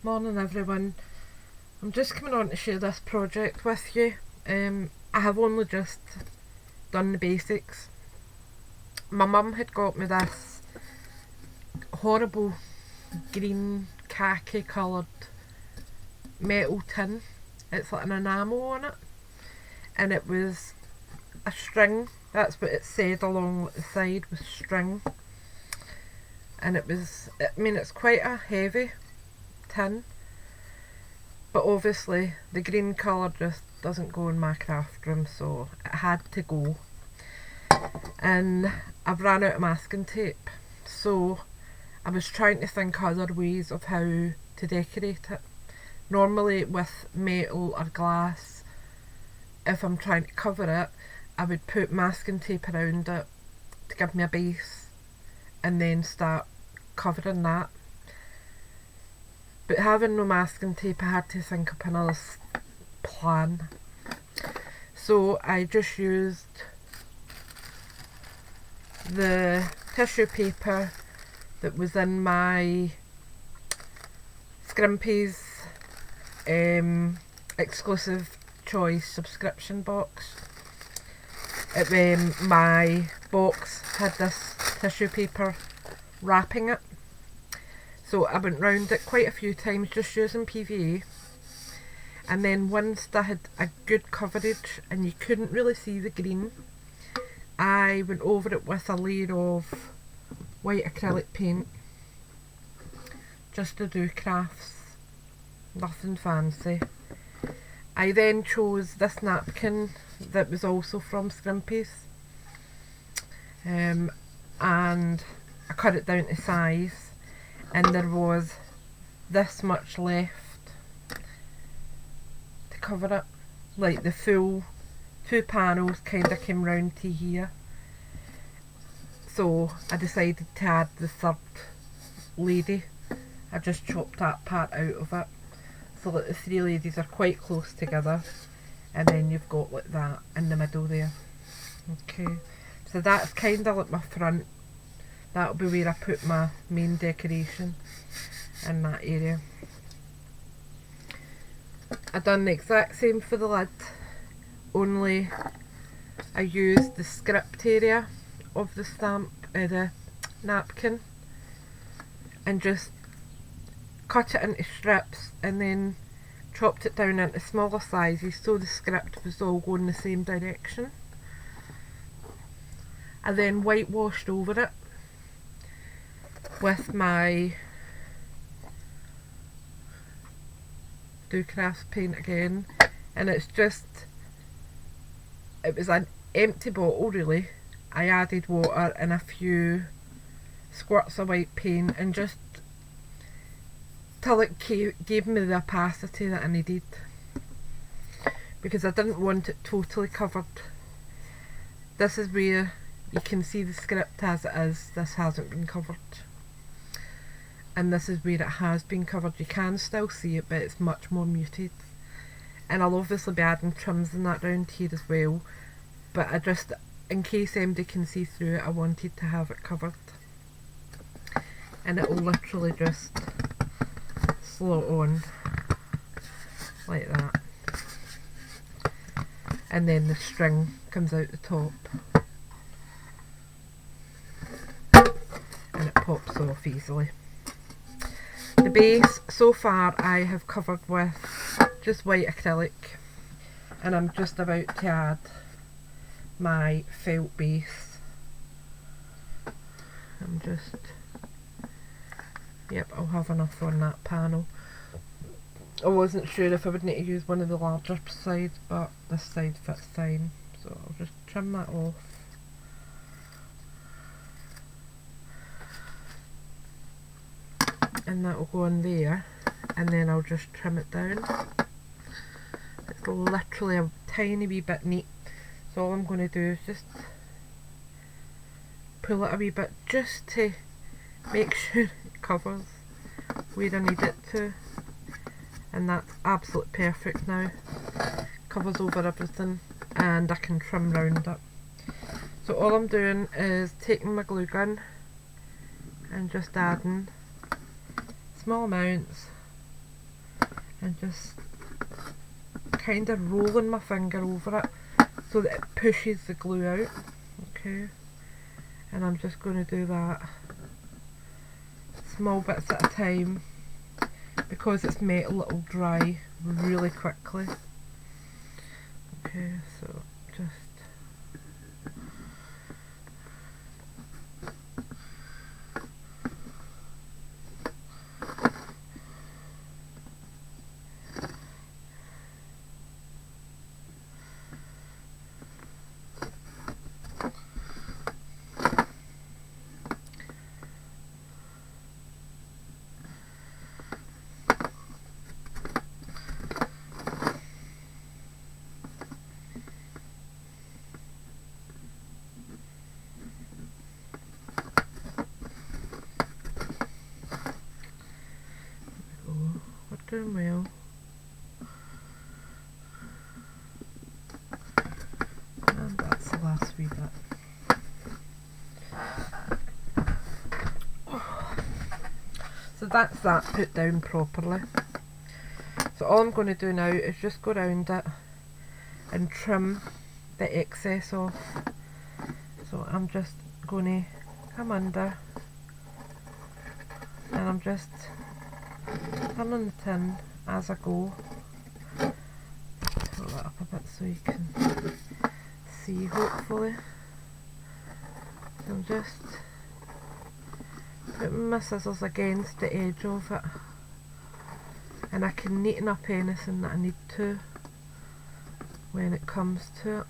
Morning everyone. I'm just coming on to share this project with you. I have only just done the basics. My mum had got me this horrible green khaki coloured metal tin. It's like an enamel on it, and it was a string. That's what it said along the side, was string. And it's quite a heavy tin, but obviously the green colour just doesn't go in my craft room, so it had to go. And I've ran out of masking tape, so I was trying to think other ways of how to decorate it. Normally with metal or glass, if I'm trying to cover it, I would put masking tape around it to give me a base and then start covering that. But having no masking tape, I had to think up another plan. So I just used the tissue paper that was in my Scrimpys exclusive choice subscription box. My box had this tissue paper wrapping it, so I went round it quite a few times just using PVA, and then once I had a good coverage and you couldn't really see the green, I went over it with a layer of white acrylic paint just to do crafts, nothing fancy. I then chose this napkin that was also from Scrimpys, and I cut it down to size, and there was this much left to cover it. Like the full 2 panels kind of came round to here, so I decided to add the third lady. I just chopped that part out of it so that the 3 ladies are quite close together, and then you've got like that in the middle there. Okay, so that's kind of like my front. That'll be where I put my main decoration, in that area. I done the exact same for the lid, only I used the script area of the the napkin and just cut it into strips and then chopped it down into smaller sizes so the script was all going the same direction. I then whitewashed over it with my Do Crafts paint again, and it was an empty bottle really. I added water and a few squirts of white paint, and just till it gave me the opacity that I needed, because I didn't want it totally covered. This is where you can see the script as it is. This hasn't been covered, and this is where it has been covered. You can still see it, but it's much more muted, and I'll obviously be adding trims and that round here as well, but I just, in case anybody can see through it, I wanted to have it covered. And it will literally just slot on like that, and then the string comes out the top and it pops off easily. The base so far I have covered with just white acrylic, and I'm just about to add my felt base. Yep, I'll have enough on that panel. I wasn't sure if I would need to use one of the larger sides, but this side fits fine, so I'll just trim that off. And that will go on there, and then I'll just trim it down. It's literally a tiny wee bit neat, so all I'm going to do is just pull it a wee bit just to make sure it covers where I need it to, and that's absolutely perfect now. Covers over everything and I can trim round it. So all I'm doing is taking my glue gun and just adding small amounts and just kind of rolling my finger over it so that it pushes the glue out. Okay, and I'm just going to do that small bits at a time because it's metal, it'll dry really quickly. Okay, so just doing well. And that's the last wee bit. So that's that put down properly. So all I'm going to do now is just go around it and trim the excess off. So I'm just going to come under and I'm just turning the tin as I go. Pull that up a bit so you can see, hopefully. So I'm just putting my scissors against the edge of it, and I can neaten up anything that I need to when it comes to it.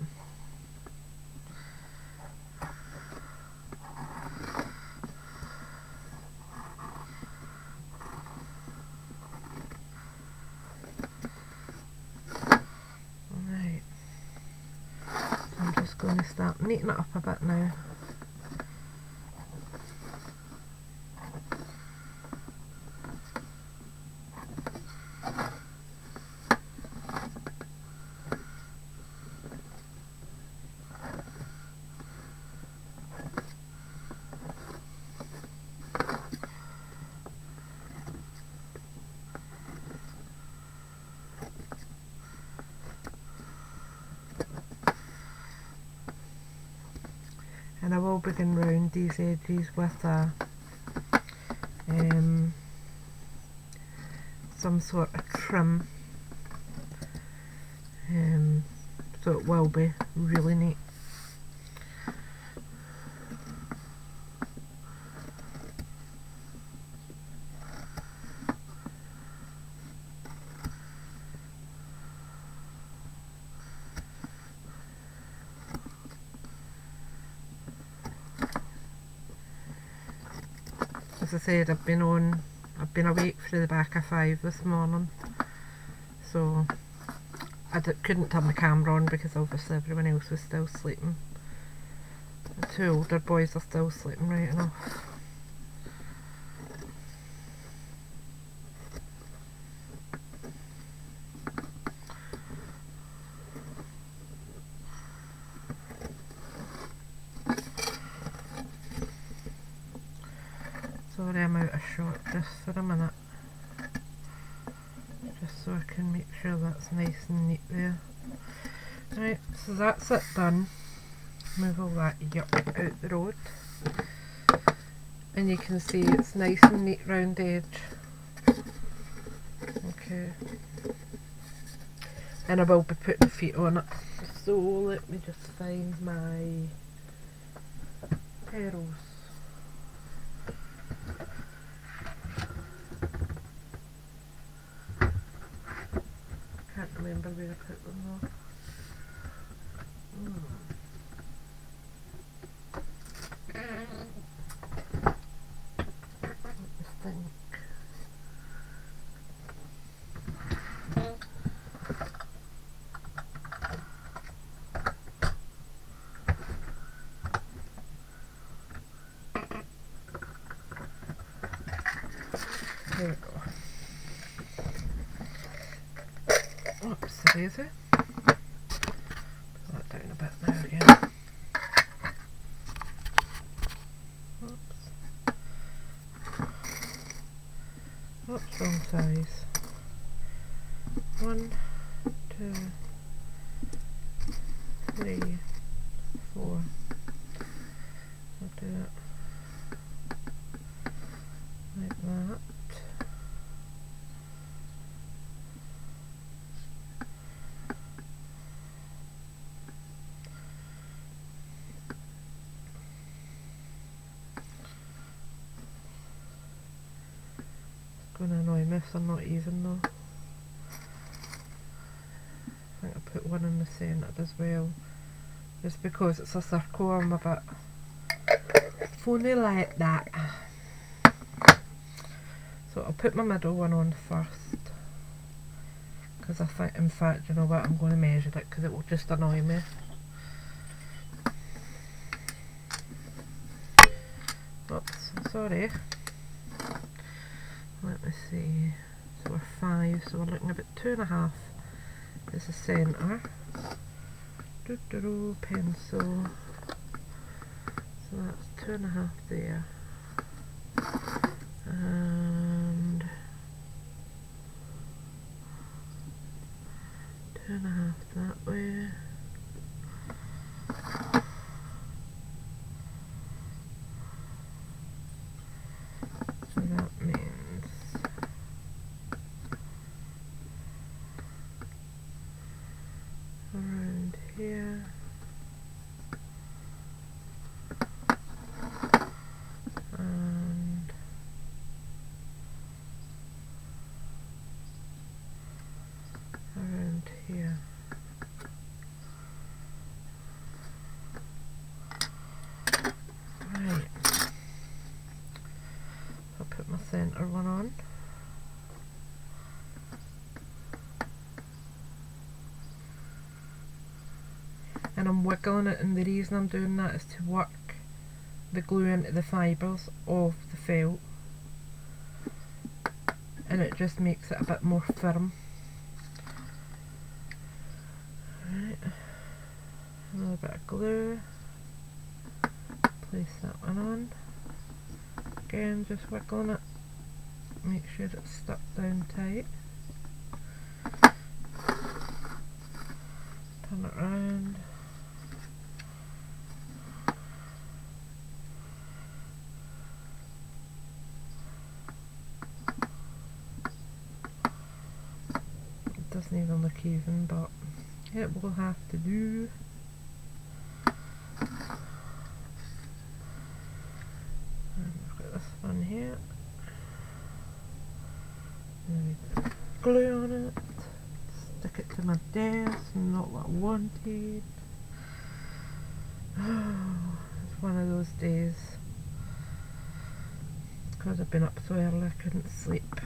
Going to start neatening it up a bit now. And I will begin round these edges with a some sort of trim, so it will be really neat. As I said, I've been awake through the back of 5 this morning, so I couldn't turn the camera on because obviously everyone else was still sleeping. The 2 older boys are still sleeping right enough. Sorry I'm out of shot just for a minute, just so I can make sure that's nice and neat there. Right, so that's it done. Move all that yuck out the road, and you can see it's nice and neat round the edge. Okay, and I will be putting feet on it, so let me just find my pearls. Can't remember where I put them though. There we go. Oops, daisy. Pull that down a bit now again. Oops, wrong size. 1, 2, 3, 4. I'll do it like that. It's going to annoy me if they're not even though. I think I put one in the centre as well. Just because it's a circle, I'm a bit funny like that. So I'll put my middle one on first. Because I think, in fact, you know what, I'm going to measure it because it will just annoy me. Oops, sorry. Let me see. So we're 5, so we're looking about 2.5 is the centre. Pencil. So that's 2.5 there. And 2.5 that way. So that means around here. And around here. Right. I'll put my centre one on. And I'm wiggling it, and the reason I'm doing that is to work the glue into the fibres of the felt, and it just makes it a bit more firm. Right, another bit of glue, place that one on, again just wiggling it, make sure it's stuck down tight, turn it round. Doesn't even look even, but it will have to do. And I've got this one here. Glue on it. Stick it to my desk. Not what I wanted. It's one of those days. Because I've been up so early I couldn't sleep.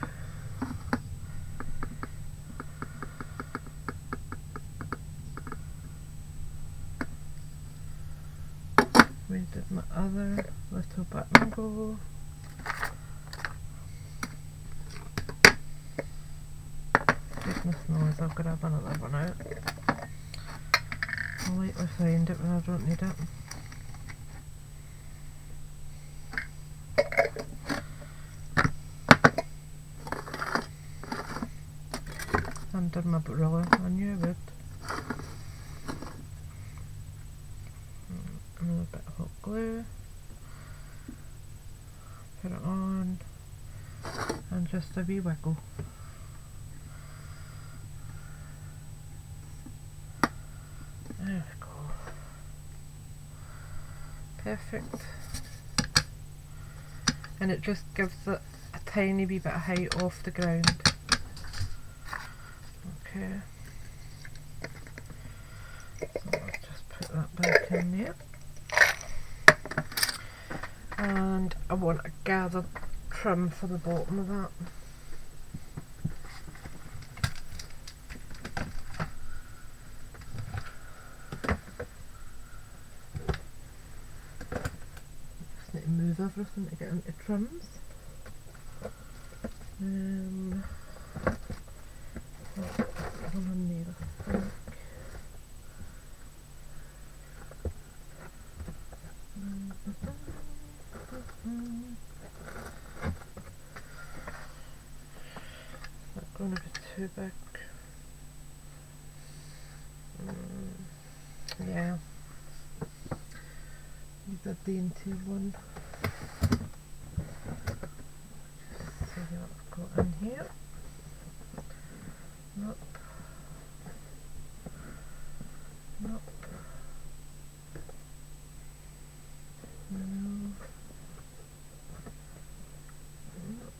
Where did my other little button go? Goodness knows, I'll grab another one out. I'll later find it when I don't need it. Under my ruler, I knew I would. Another bit of hot glue, put it on, and just a wee wiggle. There we go. Perfect. And it just gives it a tiny wee bit of height off the ground. Okay. So I'll just put that back in there. And I want a gathered trim for the bottom of that. Just need to move everything to get into trims. One on there, I think. Not going to be too big. Yeah. Need a dainty one. See what I've got in here. Nope. Nope. No. Nope.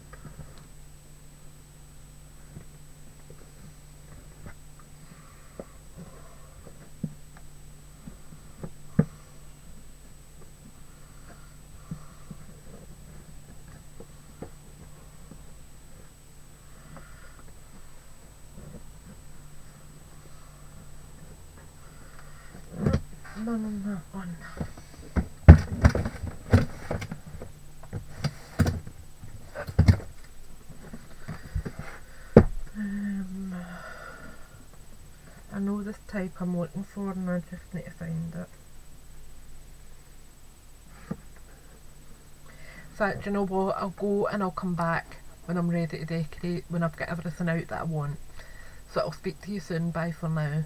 None on that one. I know this type I'm looking for and I just need to find it. In fact, you know what, I'll go and I'll come back when I'm ready to decorate, when I've got everything out that I want. So I'll speak to you soon, bye for now.